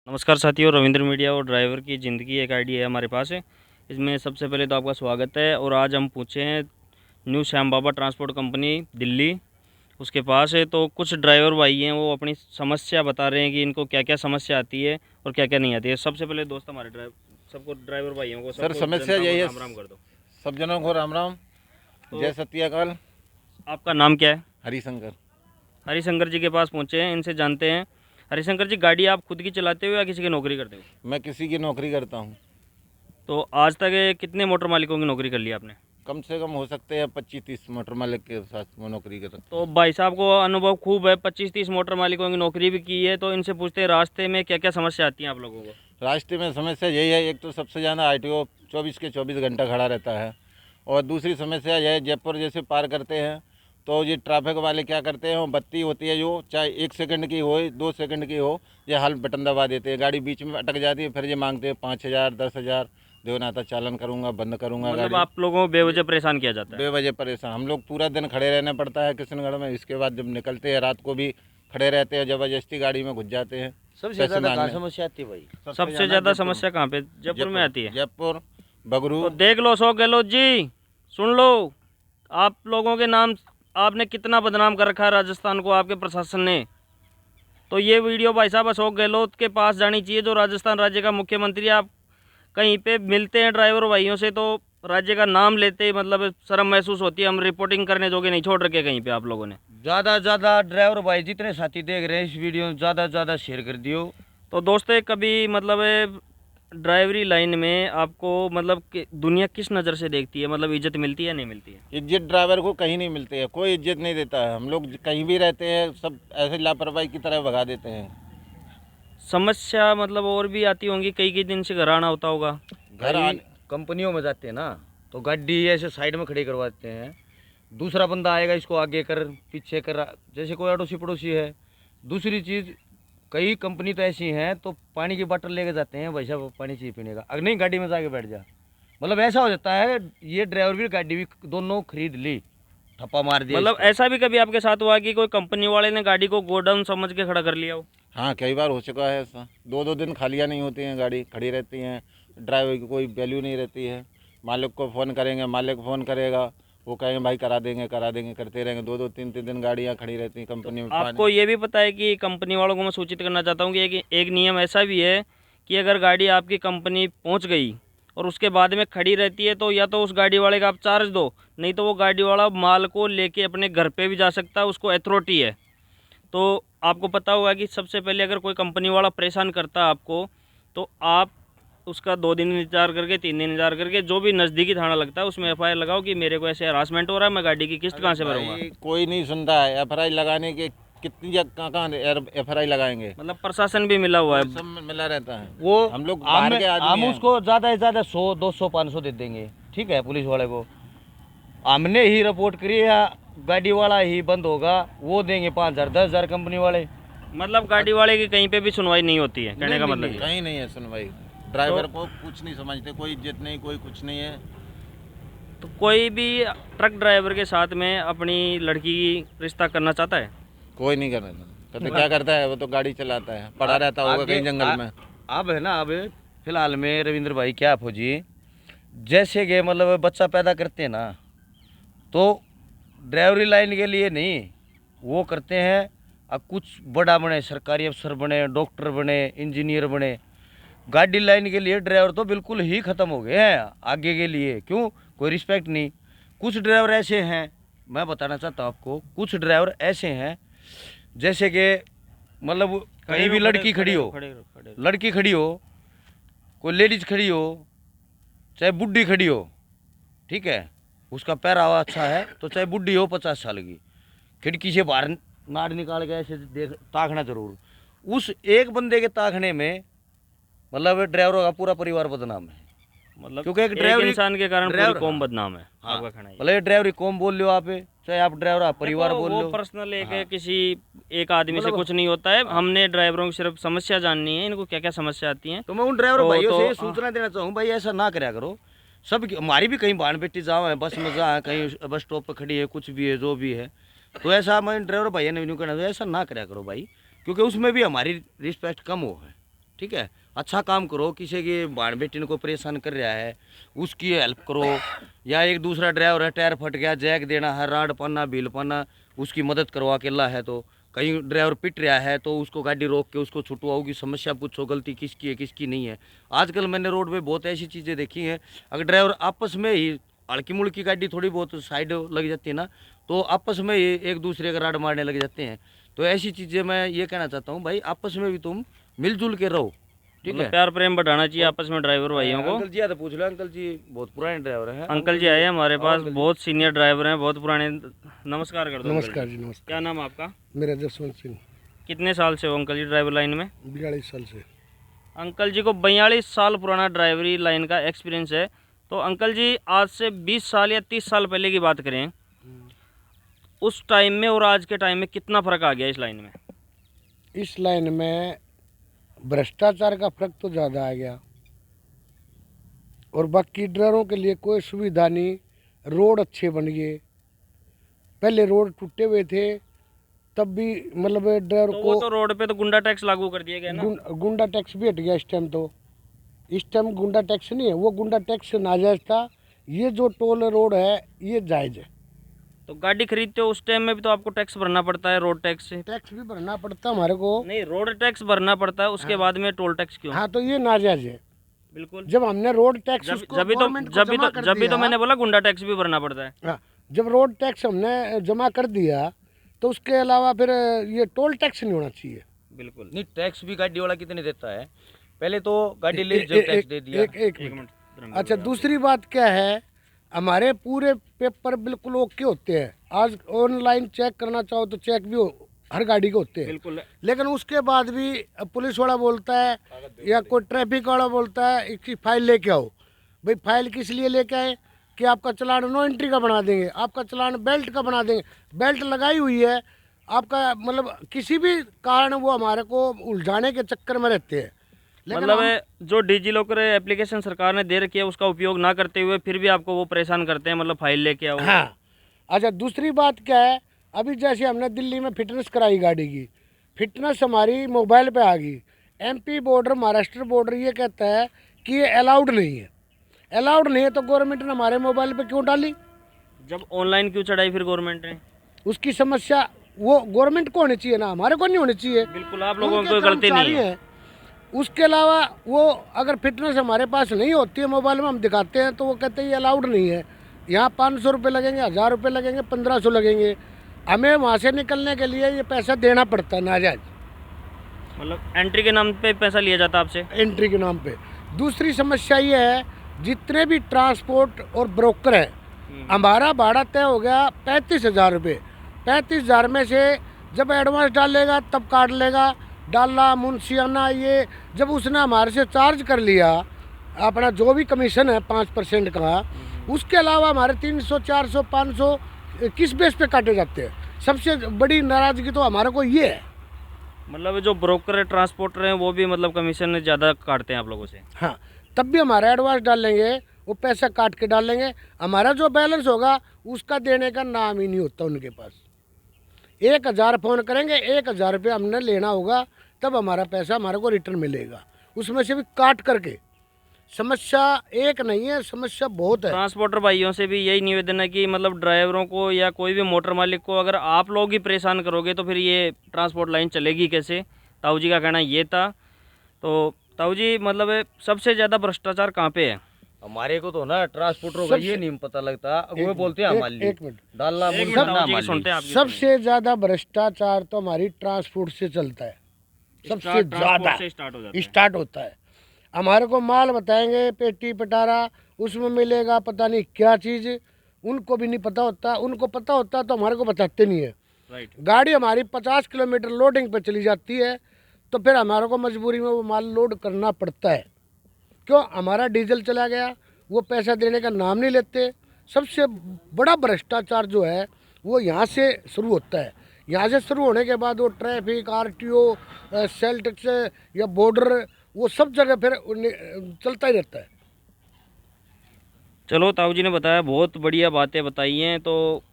नमस्कार साथियों, रविंद्र मीडिया और ड्राइवर की ज़िंदगी एक आईडी है हमारे पास है। इसमें सबसे पहले तो आपका स्वागत है। और आज हम पूछे हैं न्यू श्याम बाबा ट्रांसपोर्ट कंपनी दिल्ली, उसके पास है। तो कुछ ड्राइवर भाई हैं, वो अपनी समस्या बता रहे हैं कि इनको क्या क्या समस्या आती है और क्या क्या नहीं आती है। सबसे पहले दोस्त हमारे ड्राइवर भाइयों को सर समस्या यही है। राम राम कर दो। सब जनों को राम राम, जय सत्याकाल। आपका नाम क्या है? हरिशंकर। हरिशंकर जी के पास पहुँचे हैं, इनसे जानते हैं। हरिशंकर जी, गाड़ी आप खुद की चलाते हो या किसी की नौकरी करते हो? मैं किसी की नौकरी करता हूँ। तो आज तक कितने मोटर मालिकों की नौकरी कर ली आपने? कम से कम हो सकते हैं 25-30 मोटर मालिक के साथ मैं नौकरी करता हूँ। तो भाई साहब को अनुभव खूब है, 25-30 मोटर मालिकों की नौकरी भी की है। तो इनसे पूछते हैं रास्ते में क्या क्या समस्या आती है आप लोगों को? रास्ते में समस्या यही है, एक तो सबसे ज़्यादा आरटीओ 24 के 24 घंटा खड़ा रहता है। और दूसरी समस्या यह है, जयपुर जैसे पार करते हैं तो ये ट्रैफिक वाले क्या करते हैं, वो बत्ती होती है जो चाहे 1 सेकंड की हो 2 सेकंड की हो, ये हाल बटन दबा देते हैं, गाड़ी बीच में अटक जाती है। फिर ये मांगते हैं 5,000 10,000 दो, ना तो चालन करूँगा, बंद करूँगा। मतलब गाड़ी आप लोगों को बेवजह परेशान किया जाता है? बेवजह परेशान हम लोग पूरा दिन खड़े रहना पड़ता है किशनगढ़ में। इसके बाद जब निकलते हैं रात को भी खड़े रहते हैं, ज़बरदस्ती गाड़ी में घुस जाते हैं। सबसे ज़्यादा कहाँ समस्या आती है भाई? सबसे ज़्यादा समस्या कहाँ पे? जयपुर में आती है? जयपुर, बगरू। तो देख लो अशोक गहलोत जी, सुन लो, आप लोगों के नाम आपने कितना बदनाम कर रखा है राजस्थान को, आपके प्रशासन ने। तो ये वीडियो भाई साहब अशोक गहलोत के पास जानी चाहिए, जो राजस्थान राज्य का मुख्यमंत्री। आप कहीं पे मिलते हैं ड्राइवर भाइयों से तो राज्य का नाम लेते ही मतलब शर्म महसूस होती है। हम रिपोर्टिंग करने जोगे नहीं छोड़ रखे कहीं पे आप लोगों ने। ज़्यादा ड्राइवर भाई जितने साथी देख रहे हैं इस वीडियो में ज़्यादा शेयर कर दियो। तो दोस्तों, कभी मतलब ड्राइवरी लाइन में आपको मतलब कि दुनिया किस नज़र से देखती है? मतलब इज्जत मिलती है या नहीं मिलती है? इज्जत ड्राइवर को कहीं नहीं मिलती है, कोई इज्जत नहीं देता है। हम लोग कहीं भी रहते हैं सब ऐसे लापरवाही की तरह भगा देते हैं। समस्या मतलब और भी आती होंगी, कई दिन से घर आना होता होगा। घर आने कंपनियों में जाते हैं ना, तो गाड़ी ऐसे साइड में खड़ी करवा देते हैं। दूसरा बंदा आएगा, इसको आगे कर पीछे कर, जैसे कोई अड़ोसी पड़ोसी है। दूसरी चीज़, कई कंपनी तो ऐसी हैं तो पानी की बोतल लेके जाते हैं, भाई साहब पानी चाहिए पीने का, अगर नहीं गाड़ी में जाके बैठ जा। मतलब ऐसा हो जाता है, ये ड्राइवर भी गाड़ी भी दोनों खरीद ली, ठप्पा मार दिया। मतलब ऐसा भी कभी आपके साथ हुआ कि कोई कंपनी वाले ने गाड़ी को गोडाउन समझ के खड़ा कर लिया हो? हाँ, कई बार हो चुका है ऐसा। 2-2 दिन खालियाँ नहीं होती हैं, गाड़ी खड़ी रहती हैं, ड्राइवर की कोई वैल्यू नहीं रहती है। मालिक को फ़ोन करेंगे, मालिक फ़ोन करेगा, वो कहेंगे भाई करा देंगे करते रहेंगे। 2-2 3-3 दिन गाड़ियाँ खड़ी रहती हैं कंपनी में। आपको ये भी पता है कि कंपनी वालों को मैं सूचित करना चाहता हूँ कि एक नियम ऐसा भी है कि अगर गाड़ी आपकी कंपनी पहुँच गई और उसके बाद में खड़ी रहती है तो या तो उस गाड़ी वाले का आप चार्ज दो, नहीं तो वो गाड़ी वाला माल को लेके अपने घर पे भी जा सकता है, उसको अथॉरिटी है। तो आपको पता होगा कि सबसे पहले अगर कोई कंपनी वाला परेशान करता है आपको, तो आप उसका 2 दिन इंतजार करके 3 दिन इंतजार करके जो भी नज़दीकी थाना लगता है उसमें एफआईआर लगाओ कि मेरे को ऐसे हरासमेंट हो रहा है, मैं गाड़ी की किस्त कहाँ से भरूंगा। कोई नहीं सुनता है। एफआईआर लगाने के कितनी जगह कहाँ एफआईआर लगाएंगे? मतलब प्रशासन भी मिला हुआ है, सब मिला रहता है। वो हम लोग बाहर के आदमी हम हैं। उसको ज़्यादा से ज़्यादा 100 200 500 दे देंगे, ठीक है, पुलिस वाले को। हमने ही रिपोर्ट करी या गाड़ी वाला ही बंद होगा, वो देंगे 5,000 10,000 कंपनी वाले। मतलब गाड़ी वाले की कहीं पे भी सुनवाई नहीं होती है, कहने का मतलब ये। कहीं नहीं है सुनवाई। ड्राइवर को कुछ नहीं समझते, कोई इज्जत नहीं, कोई कुछ नहीं है। तो कोई भी ट्रक ड्राइवर के साथ में अपनी लड़की रिश्ता करना चाहता है? कोई नहीं करना तो क्या करता है, वो तो गाड़ी चलाता है, पड़ा रहता होगा कहीं जंगल में। अब है ना, अब फिलहाल में रविंद्र भाई क्या फौजी, जैसे कि मतलब बच्चा पैदा करते हैं ना, तो ड्राइवरी लाइन के लिए नहीं वो करते हैं। अब कुछ बड़ा बने, सरकारी अफसर बने, डॉक्टर बने, इंजीनियर बने, गाड़ी लाइन के लिए ड्राइवर तो बिल्कुल ही ख़त्म हो गए हैं आगे के लिए। क्यों? कोई रिस्पेक्ट नहीं। कुछ ड्राइवर ऐसे हैं, मैं बताना चाहता हूँ आपको, कुछ ड्राइवर ऐसे हैं जैसे कि मतलब कहीं भी लड़की खड़ी हो, लड़की खड़ी हो, कोई लेडीज़ खड़ी हो, चाहे बुढ़ी खड़ी हो, ठीक है, उसका पहरावा अच्छा है तो चाहे बुढ़ी हो 50 साल की, खिड़की से बाहर नाड़ निकाल के ऐसे देख ताकना जरूर। उस एक बंदे के ताकने में मतलब ड्राइवरों का पूरा परिवार बदनाम है। मतलब क्योंकि एक ड्राइवर इंसान के कारण पूरी कौम बदनाम है। हाँ, आपका कहना है मतलब ड्राइवरी कौम बोल लो आप, चाहे आप ड्राइवर परिवार बोल लो। पर्सनल एक हाँ। किसी एक आदमी से कुछ नहीं होता है। हमने ड्राइवरों की सिर्फ समस्या जाननी है, इनको क्या क्या समस्या आती है। तो मैं उन ड्राइवर भाइयों से सूचना देना चाहूँ, भाई ऐसा ना कराया करो। सब हमारी भी कहीं बाण बेटी जाओ है, बस में जा, कहीं बस स्टॉप पर खड़ी है, कुछ भी है जो भी है, तो ऐसा मैं ड्राइवर भैया ने भी नहीं करना, ऐसा ना कराया करो भाई, क्योंकि उसमें भी हमारी रिस्पेक्ट कम हो है। ठीक है, अच्छा काम करो, किसी के बाण बेटी को परेशान कर रहा है उसकी हेल्प करो, या एक दूसरा ड्राइवर है टायर फट गया, जैक देना है, राड पाना, बिल पाना, उसकी मदद करो अकेला है तो। कहीं ड्राइवर पिट रहा है तो उसको गाड़ी रोक के उसको छुटवाओ की समस्या पूछो, गलती किसकी है किसकी नहीं है। आजकल मैंने रोड पे बहुत ऐसी चीज़ें देखी हैं, अगर ड्राइवर आपस में ही हल्की मुल्की गाड़ी थोड़ी बहुत साइड लग जाती है ना, तो आपस में ही एक दूसरे का राड मारने लग जाते हैं। तो ऐसी चीज़ें मैं ये कहना चाहता हूँ भाई, आपस में भी तुम मिलजुल के रहो, ठीक है। प्यार प्रेम बढ़ाना चाहिए आपस में ड्राइवर भाइयों को। अंकल जी आते पूछ लो, अंकल जी बहुत पुराने ड्राइवर हैं। अंकल जी आए हैं हमारे पास, बहुत सीनियर ड्राइवर हैं, बहुत पुराने। नमस्कार कर दो। नमस्कार जी, नमस्कार। क्या नाम है आपका? मेरा जसवंत सिंह। कितने साल से हो अंकल जी ड्राइवर लाइन में? 42 साल से। अंकल जी को 42 साल पुराना ड्राइवरी लाइन का एक्सपीरियंस है। तो अंकल जी आज से 20 साल या 30 साल पहले की बात करें, उस टाइम में और आज के टाइम में कितना फ़र्क आ गया इस लाइन में? इस लाइन में भ्रष्टाचार का फर्क तो ज़्यादा आ गया, और बाकी ड्राइवरों के लिए कोई सुविधा नहीं। रोड अच्छे बन गए, पहले रोड टूटे हुए थे तब भी मतलब ड्राइवर तो को वो तो रोड पे तो गुंडा टैक्स लागू कर दिया गया ना। गुंडा टैक्स भी हट गया इस टाइम। तो इस टाइम गुंडा टैक्स नहीं है, वो गुंडा टैक्स नाजायज था। ये जो टोल रोड है ये जायज़ है। तो गाड़ी खरीदते हो उस टाइम में भी तो आपको टैक्स भरना पड़ता है, रोड टैक्स से। टैक्स भी भरना पड़ता हमारे को। नहीं, रोड टैक्स भरना पड़ता है, उसके बाद में टोल टैक्स क्यों? हाँ, तो ये नाजायज है। बिल्कुल। जब हमने रोड टैक्स जब भी तो मैंने बोला गुंडा टैक्स भी भरना पड़ता है। हाँ, जब रोड टैक्स हमने जमा कर दिया तो उसके अलावा फिर ये टोल टैक्स नहीं होना चाहिए। बिल्कुल नहीं, टैक्स भी गाड़ी वाला कितने देता है? पहले तो गाड़ी ले जब टैक्स दे दिया। एक मिनट। अच्छा, दूसरी बात क्या है, हमारे पूरे पेपर बिल्कुल ओके होते हैं। आज ऑनलाइन चेक करना चाहो तो चेक भी हर गाड़ी के होते हैं। बिल्कुल। लेकिन उसके बाद भी पुलिस वाला बोलता है या कोई ट्रैफिक वाला बोलता है इसकी फाइल लेके आओ। भाई फाइल किस लिए लेके आए कि आपका चलान नो एंट्री का बना देंगे, आपका चलान बेल्ट का बना देंगे। बेल्ट लगाई हुई है आपका, मतलब किसी भी कारण वो हमारे को उलझाने के चक्कर में रहते हैं। मतलब जो डिजी लॉकर एप्लीकेशन सरकार ने दे रखी है उसका उपयोग ना करते हुए फिर भी आपको वो परेशान करते हैं, मतलब फाइल लेके आओ। हाँ। अच्छा, दूसरी बात क्या है, अभी जैसे हमने दिल्ली में फिटनेस कराई गाड़ी की, फिटनेस हमारी मोबाइल पे आ गई। एमपी बॉर्डर, महाराष्ट्र बॉर्डर ये कहता है कि ये अलाउड नहीं है। अलाउड नहीं है तो गवर्नमेंट ने हमारे मोबाइल पे क्यों डाली? जब ऑनलाइन क्यों चढ़ाई फिर गवर्नमेंट ने? उसकी समस्या वो गवर्नमेंट को होनी चाहिए ना, हमारे को नहीं होनी चाहिए। बिल्कुल, आप लोगों उनके की कोई गलती नहीं कर्मचारी है। हैं। उसके अलावा वो अगर फिटनेस हमारे पास नहीं होती है, मोबाइल में हम दिखाते हैं तो वो कहते हैं ये अलाउड नहीं है। यहाँ 500 रुपये लगेंगे, 1000 रुपये लगेंगे, 1500 लगेंगे। हमें वहाँ से निकलने के लिए ये पैसा देना पड़ता है नाजायज। मतलब एंट्री के नाम पे पैसा लिया जाता है आपसे? एंट्री के नाम पे। दूसरी समस्या ये है, जितने भी ट्रांसपोर्ट और ब्रोकर हैं, हमारा भाड़ा तय हो गया 35,000 रुपये। 35,000 में से जब एडवांस डालेगा तब काट लेगा, डाला मुंशियाना ये। जब उसने हमारे से चार्ज कर लिया अपना जो भी कमीशन है 5% का, उसके अलावा हमारे 300, 400, 500 किस बेस पे काटे जाते हैं। सबसे बड़ी नाराज़गी तो हमारे को ये है। मतलब जो ब्रोकर है, ट्रांसपोर्टर हैं, वो भी मतलब कमीशन ज़्यादा काटते हैं आप लोगों से? हाँ, तब भी हमारा एडवांस डालेंगे, वो पैसा काट के डालेंगे। हमारा जो बैलेंस होगा उसका देने का नाम ही नहीं होता उनके पास। 1000 फ़ोन करेंगे, 1000 रुपये हमने लेना होगा, तब हमारा पैसा हमारे को रिटर्न मिलेगा, उसमें से भी काट करके। समस्या एक नहीं है, समस्या बहुत है। ट्रांसपोर्टर भाइयों से भी यही निवेदन है कि मतलब ड्राइवरों को या कोई भी मोटर मालिक को अगर आप लोग ही परेशान करोगे तो फिर ये ट्रांसपोर्ट लाइन चलेगी कैसे? ताऊ जी का कहना ये था। तो ताऊ जी, मतलब सबसे ज़्यादा भ्रष्टाचार कहाँ पे है? हमारे को तो ना ट्रांसपोर्टरों का ये नहीं पता लगता, वो बोलते हैं हमारे एक मिनट डालना सुनते हैं आपकी। सबसे ज़्यादा भ्रष्टाचार तो हमारी ट्रांसपोर्ट से चलता है। सबसे ज़्यादा स्टार्ट होता है। हमारे को माल बताएंगे पेटी पटारा, उसमें मिलेगा पता नहीं क्या चीज़, उनको भी नहीं पता होता। उनको पता होता तो हमारे को बताते नहीं है। राइट। गाड़ी हमारी 50 किलोमीटर लोडिंग पे चली जाती है तो फिर हमारे को मजबूरी में वो माल लोड करना पड़ता है। क्यों? हमारा डीजल चला गया, वो पैसा देने का नाम नहीं लेते। सबसे बड़ा भ्रष्टाचार जो है वो यहाँ से शुरू होता है। यहाँ से शुरू होने के बाद वो ट्रैफिक, आरटीओ, सेल टैक्स या बॉर्डर, वो सब जगह फिर चलता ही रहता है। चलो, ताऊ जी ने बताया, बहुत बढ़िया बातें बताई हैं। तो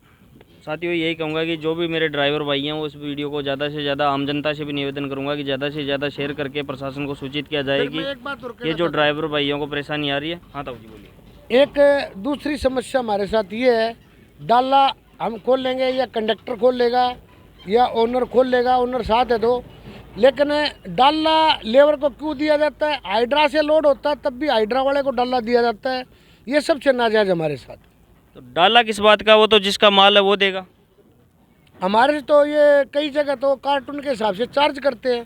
साथियों यही कहूँगा कि जो भी मेरे ड्राइवर भाई हैं वो इस वीडियो को ज़्यादा से ज़्यादा, आम जनता से भी निवेदन करूँगा कि ज़्यादा से ज़्यादा शेयर करके प्रशासन को सूचित किया जाए कि एक बात और ये जो ड्राइवर भाइयों को परेशानी आ रही है। हाँ ताऊ जी बोलिए। एक दूसरी समस्या हमारे साथ ये है, डाला हम खोल लेंगे या कंडक्टर खोल लेगा या ओनर खोल लेगा, ओनर साथ है तो, लेकिन डाला लेबर को क्यों दिया जाता है? हाइड्रा से लोड होता है तब भी हाइड्रा वाले को डाला दिया जाता है। ये सबसे नाजायज हमारे साथ। तो डाला किस बात का? वो तो जिसका माल है वो देगा। हमारे से तो ये कई जगह तो कार्टून के हिसाब से चार्ज करते हैं।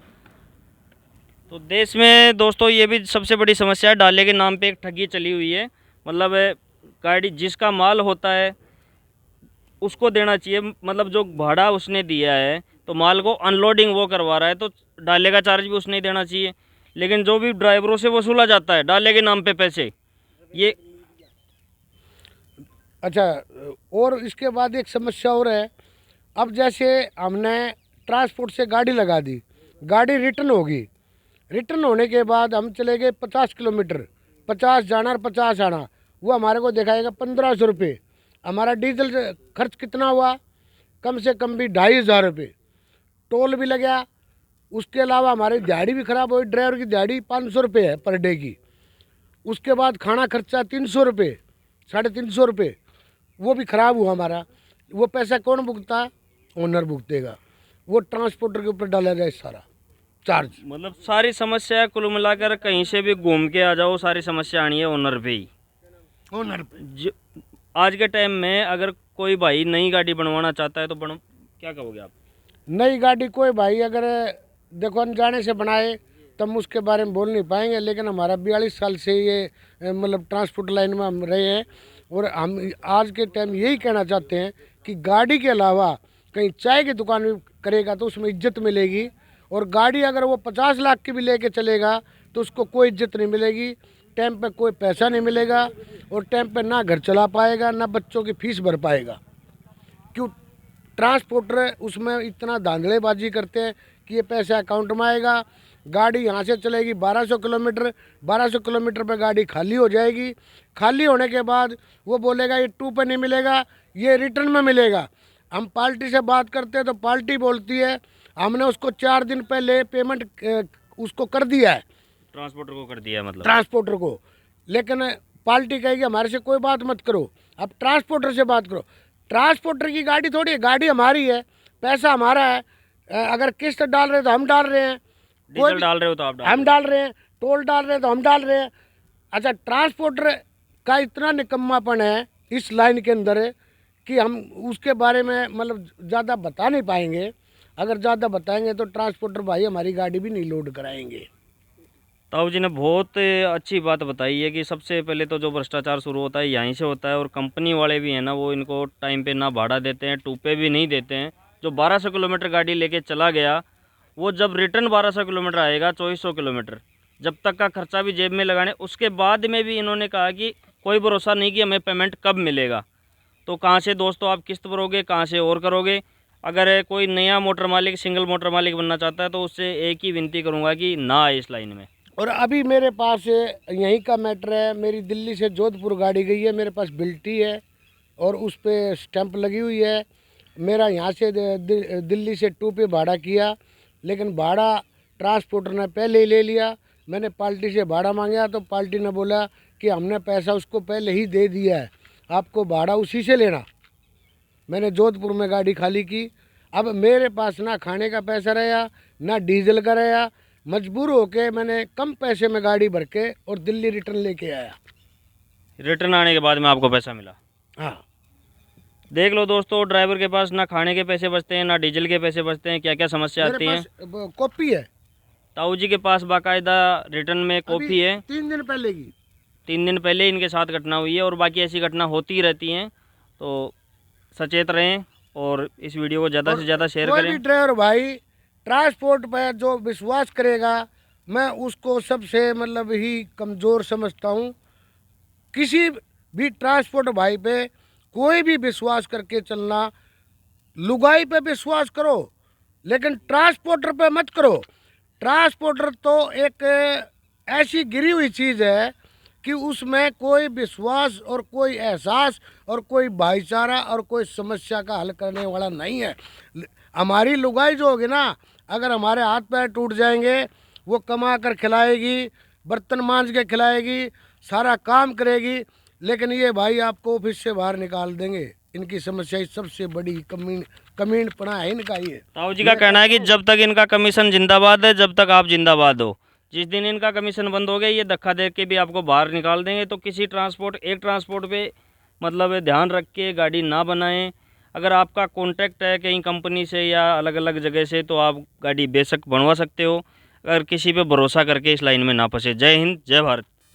तो देश में दोस्तों ये भी सबसे बड़ी समस्या है, डाले के नाम पे एक ठगी चली हुई है। मतलब गाड़ी जिसका माल होता है उसको देना चाहिए, मतलब जो भाड़ा उसने दिया है तो माल को अनलोडिंग वो करवा रहा है तो डाले का चार्ज भी उसने ही देना चाहिए। लेकिन जो भी ड्राइवरों से वसूला जाता है डाले के नाम पे पैसे, ये अच्छा, और इसके बाद एक समस्या और है। अब जैसे हमने ट्रांसपोर्ट से गाड़ी लगा दी, गाड़ी रिटर्न होगी, रिटर्न होने के बाद हम चले गए 50 किलोमीटर, 50 जाना और 50 आना, वो हमारे को दिखाएगा 1500 रुपये। हमारा डीजल खर्च कितना हुआ? कम से कम भी 2500 रुपये, टोल भी लगा। उसके अलावा हमारी दिहाड़ी भी ख़राब हुई, ड्राइवर की दिहाड़ी 500 रुपये है पर डे की। उसके बाद खाना खर्चा 300 रुपये, 350 रुपये, वो भी ख़राब हुआ हमारा। वो पैसा कौन भुगता? ओनर भुगतेगा। वो ट्रांसपोर्टर के ऊपर डाला जाए सारा चार्ज। मतलब सारी समस्या कुल मिलाकर कहीं से भी घूम के आ जाओ, सारी समस्या आनी है ओनर पे ही। ओनर पे आज के टाइम में अगर कोई भाई नई गाड़ी बनवाना चाहता है तो क्या कहोगे आप? नई गाड़ी कोई भाई अगर देखो अनजाने से बनाए तो हम उसके बारे में बोल नहीं पाएंगे, लेकिन हमारा 42 साल से ये मतलब ट्रांसपोर्ट लाइन में हम रहे हैं और हम आज के टाइम यही कहना चाहते हैं कि गाड़ी के अलावा कहीं चाय की दुकान भी करेगा तो उसमें इज्जत मिलेगी। और गाड़ी अगर वो 50 लाख की भी लेके चलेगा तो उसको कोई इज्जत नहीं मिलेगी, टाइम पे कोई पैसा नहीं मिलेगा और टाइम पे ना घर चला पाएगा ना बच्चों की फीस भर पाएगा। क्यों? ट्रांसपोर्टर उसमें इतना धांधलेबाजी करते हैं कि ये पैसा अकाउंट में आएगा। गाड़ी यहाँ से चलेगी 1200 किलोमीटर, 1200 किलोमीटर पर गाड़ी खाली हो जाएगी। खाली होने के बाद वो बोलेगा ये 2 पे नहीं मिलेगा, ये रिटर्न में मिलेगा। हम पार्टी से बात करते हैं तो पार्टी बोलती है हमने उसको 4 दिन पहले पेमेंट उसको कर दिया है, ट्रांसपोर्टर को कर दिया है, मतलब ट्रांसपोर्टर को। लेकिन पार्टी कहेगी हमारे से कोई बात मत करो, अब ट्रांसपोर्टर से बात करो। ट्रांसपोर्टर की गाड़ी थोड़ी है, गाड़ी हमारी है, पैसा हमारा है। अगर किस्त डाल रहे तो हम डाल रहे हैं, डीजल डाल रहे हो तो आप हम डाल रहे हैं, टोल डाल रहे हैं तो हम डाल रहे हैं। अच्छा, ट्रांसपोर्टर का इतना निकम्मापन है इस लाइन के अंदर कि हम उसके बारे में मतलब ज़्यादा बता नहीं पाएंगे। अगर ज़्यादा बताएंगे तो ट्रांसपोर्टर भाई हमारी गाड़ी भी नहीं लोड कराएंगे। ताऊ जी ने बहुत अच्छी बात बताई है कि सबसे पहले तो जो भ्रष्टाचार शुरू होता है यहीं से होता है और कंपनी वाले भी हैं ना, वो इनको टाइम पे ना भाड़ा देते हैं, टूपे भी नहीं देते हैं। जो 1200 किलोमीटर गाड़ी लेके चला गया वो जब रिटर्न 1200 किलोमीटर आएगा, 2400 किलोमीटर, जब तक का खर्चा भी जेब में लगाने, उसके बाद में भी इन्होंने कहा कि कोई भरोसा नहीं कि हमें पेमेंट कब मिलेगा। तो कहाँ से दोस्तों आप किस्त भरोगे, कहाँ से और करोगे? अगर कोई नया मोटर मालिक, सिंगल मोटर मालिक बनना चाहता है तो उससे एक ही विनती करूँगा कि ना आए इस लाइन में। और अभी मेरे पास यहीं का मैटर है, मेरी दिल्ली से जोधपुर गाड़ी गई है, मेरे पास बिल्टी है और उस पर स्टैंप लगी हुई है। मेरा यहाँ से दिल्ली से 2 पे भाड़ा किया, लेकिन भाड़ा ट्रांसपोर्टर ने पहले ही ले लिया। मैंने पार्टी से भाड़ा मांगा तो पार्टी ने बोला कि हमने पैसा उसको पहले ही दे दिया है, आपको भाड़ा उसी से लेना। मैंने जोधपुर में गाड़ी खाली की। अब मेरे पास ना खाने का पैसा रहा ना डीजल का रहा, मजबूर होके मैंने कम पैसे में गाड़ी भर के और दिल्ली रिटर्न लेके आया। रिटर्न आने के बाद में आपको पैसा मिला? हाँ, देख लो दोस्तों, ड्राइवर के पास ना खाने के पैसे बचते हैं ना डीजल के पैसे बचते हैं, क्या क्या समस्या आती है। कॉपी है ताऊ जी के पास बाकायदा रिटर्न में कॉपी है, 3 दिन पहले की। 3 दिन पहले इनके साथ घटना हुई है और बाकी ऐसी घटना होती ही रहती हैं। तो सचेत रहें और इस वीडियो को ज़्यादा से ज़्यादा शेयर कोई करें। भी ड्राइवर भाई ट्रांसपोर्ट पर जो विश्वास करेगा मैं उसको सबसे मतलब ही कमज़ोर समझता हूँ। किसी भी ट्रांसपोर्ट भाई पे कोई भी विश्वास करके चलना, लुगाई पे विश्वास करो लेकिन ट्रांसपोर्टर पे मत करो। ट्रांसपोर्टर तो एक ऐसी गिरी हुई चीज़ है कि उसमें कोई विश्वास और कोई एहसास और कोई भाईचारा और कोई समस्या का हल करने वाला नहीं है। हमारी लुगाई जो होगी ना, अगर हमारे हाथ पैर टूट जाएंगे, वो कमा कर खिलाएगी, बर्तन मांज के खिलाएगी, सारा काम करेगी, लेकिन ये भाई आपको ऑफिस से बाहर निकाल देंगे। इनकी समस्या ही सबसे बड़ी कमीनपना है इनका ये। ताऊ जी का कहना है कि जब तक इनका कमीशन जिंदाबाद है, जब तक आप जिंदाबाद हो। जिस दिन इनका कमीशन बंद हो गया, ये धक्का दे के भी आपको बाहर निकाल देंगे। तो किसी एक ट्रांसपोर्ट पे मतलब ध्यान रख के गाड़ी ना बनाएं। अगर आपका कॉन्टैक्ट है कहीं कंपनी से या अलग अलग जगह से, तो आप गाड़ी बेशक बनवा सकते हो, अगर किसी पे भरोसा करके इस लाइन में ना फंसे। जय हिंद, जय भारत।